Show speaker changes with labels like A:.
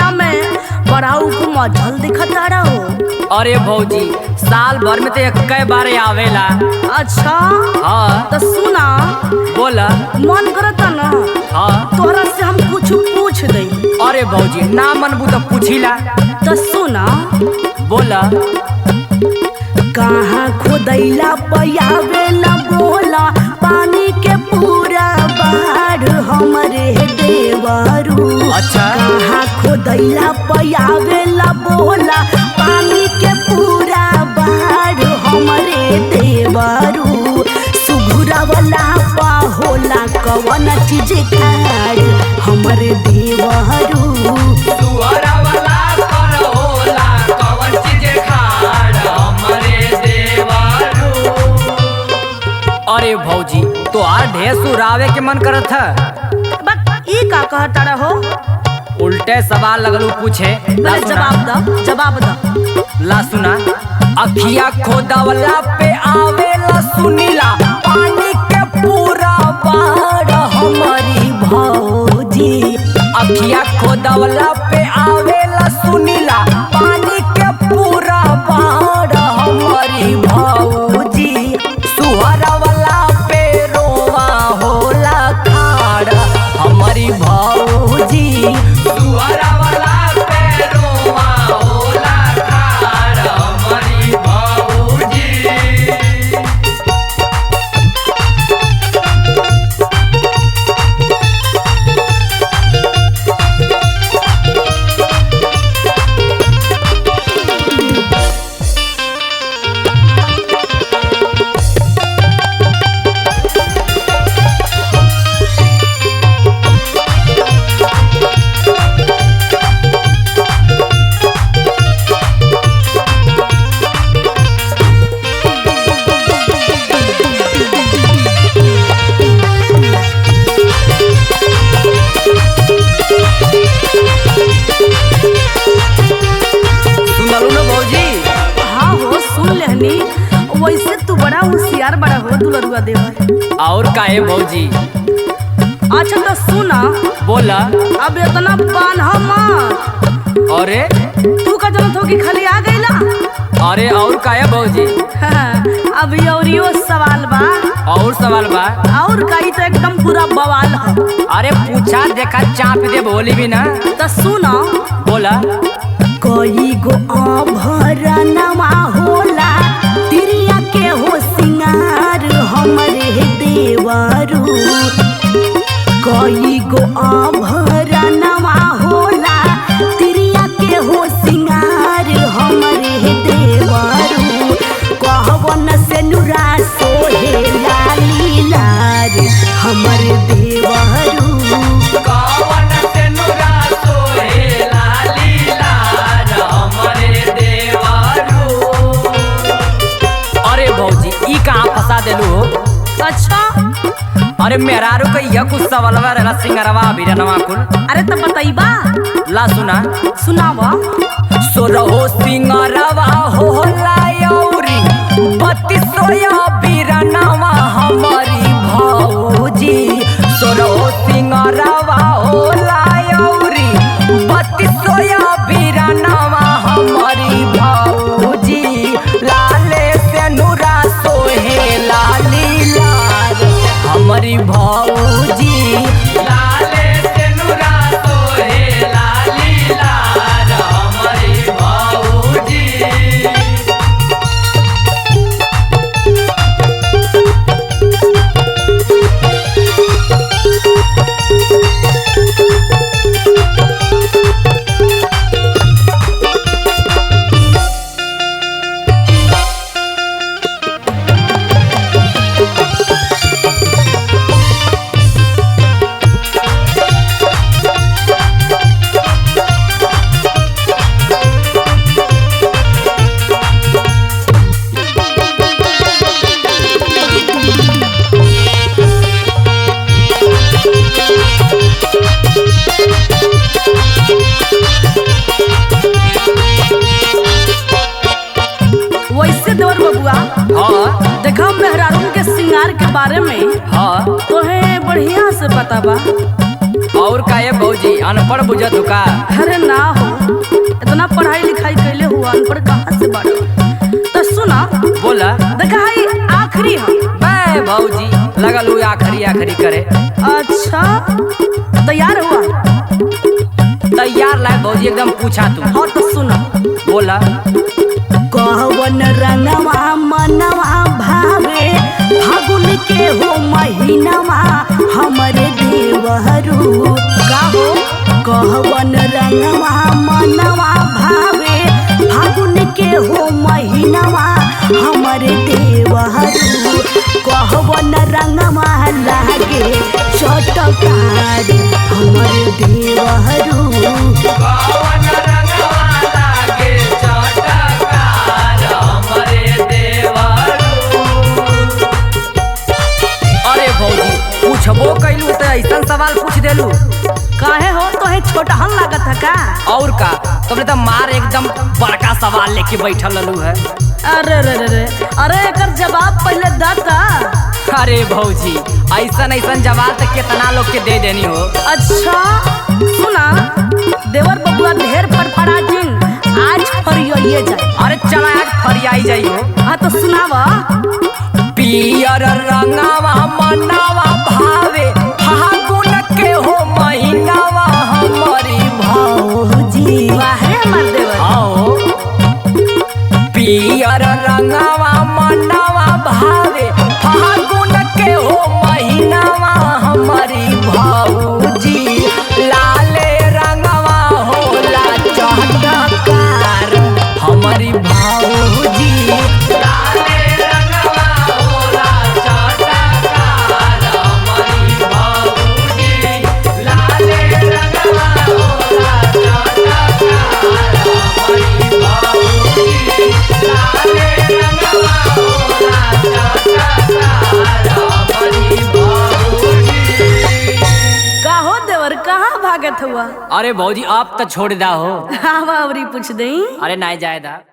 A: दुनिया में बड़ा को मजल दिखता रहो।
B: अरे भौजी साल भर में तो एक बार आवेला।
A: अच्छा
B: हाँ
A: तो सुना,
B: बोला।
A: मन करता ना
B: हाँ
A: तोहरा से हम कुछ पूछ दे।
B: अरे भौजी ना मनबू तो पूछिला।
A: तो सुना,
B: बोला।
A: कहाँ खोदैला पयावेला बोला, पानी के पूरा बाढ़ हमरे देवरू।
B: अच्छा
A: कहाँ खोदैला पयावेला बोला, पानी के पूरा बाढ़ हमरे देवरू। सुघुरा वाला पा होला कवन चीज खाड़ हमरे देवरू।
B: सुअरा वाला पर होला कवन चीज खाड़ हमरे देवरू। अरे भौजी तो आ ढेर सुरावे के मन करत है।
A: ई का कहता रहो?
B: उल्टे सवाल लगलू पूछे।
A: पहले जवाब दो, जवाब दो।
B: ला सुना। अखिया खोदवला पे आवेला सुनीला, पानी के पूरा बाढ़ हमारी भौजी। अखिया खोदवला पे आवेला सुनीला, पानी के पूरा बाढ़ हमारी भौजी। सुहरा वाला पे रोवा होला खाड़ हमारी भौजी। सुहरा वाला पे रोवा होला खाड़ हमारी भौजी। सुनलू ना भौजी?
A: हाँ हो सुन लेहनी। वैसे तू बड़ा होशियार बड़ा हो दुलरुआ देवर।
B: और काहे भौजी?
A: अच्छा तो सुना,
B: बोला।
A: अब इतना बान्हा मत।
B: अरे
A: तू का जनत हो कि खाली आ गईला?
B: अरे और काहे भौजी?
A: अभी और यो सवाल बा।
B: और सवाल बा?
A: और कई तो एकदम पूरा बवाल है।
B: अरे पूछा देखा चाप दे बोली भी ना।
A: तो सुना,
B: बोला।
A: कई गो आभरणवा होला, तिरिया के हो सिंगार हमरे देवरू। कई गो आभरणवा होला, तिरिया के हो सिंगार हमरे देवरू। कहवन से नुरा सोहेला लीलार हमरे देवरू।
B: कवन से नुरा सोहेला लीलार हमरे देवरू। अरे भौजी ई कहाँ फंसा देलू हो?
A: अच्छा
B: अरे मेहरारू का यह कुछ सवालवा रहला सिंगरवा बिरनवा कुल।
A: अरे तो बताइबा।
B: ला सुना।
A: सुनावा।
B: सोरहो सिंगरवा होला यौरी, बत्तीसोया बिरनवा हमारी भौजी। सोरहो सिंगरवा होला यौरी, बत्तीसोया बिरनवा हमारी भौजी। लाले से नुरा सोहेला लीलार हमारी भौजी। लाले से नुरा सोहेला लीलार हमारी भौजी। हाँ
A: देखा मेहरारू के श्रृंगार के बारे में
B: हाँ
A: तो है बढ़िया से पता बा।
B: और का ये भौजी अनपढ़ बुझत हो का?
A: अरे ना हो, इतना पढ़ाई लिखाई कैले हुआ अनपढ़ कहाँ से बड़ा। तो सुना,
B: बोला।
A: देखा है आखिरी है।
B: मैं भौजी लगल हुई आखरी आखरी करे।
A: अच्छा तैयार हुआ?
B: तैयार लाए भौजी एकदम पूछा तू।
A: हाँ तो सुना,
B: बोला।
A: कहवन रंगवा मनवा भावे फागुन के हो महीनवा हमरे देवहरू का हो। कहवन रंगवा मनवा भावे फागुन के हो महीनवा हमरे देवहरू। कहवन रंगवा लागे चटकार हमरे देवहरू।
B: पूछबो कैलू तो ऐसा सवाल पूछ देलू।
A: काहे हो, तो है छोटहन लागत है का?
B: और का तुमने तो मार एकदम बड़का सवाल लेके बैठल ललू है।
A: अरे रे रे रे, अरे एकर जवाब पहले दाता।
B: अरे भौजी ऐसा ऐसा जवाब तो कितना लोग के दे देनी हो।
A: अच्छा सुना, देवर बबुआ ढेर फड़फड़ा जिन आज फरियाइए जाए।
B: अरे चला आज फरियाई जाइयो।
A: हाँ तो सुनावा।
B: पियर रंगवा मनवा भावे फागुन के हो महीनावा हमारी
A: भौजी। वाह रे हमार देवर।
B: आओ पियर रंगवा मनवा भावे फागुन के हो महीनावा हमारी भौजी। लाले रंगवा होला चटकार हमारी भौजी।
A: कहाँ भागत हुआ?
B: अरे भौजी आप तो छोड़ दा हो।
A: हाँ पूछ दई।
B: अरे नहीं जाए दा।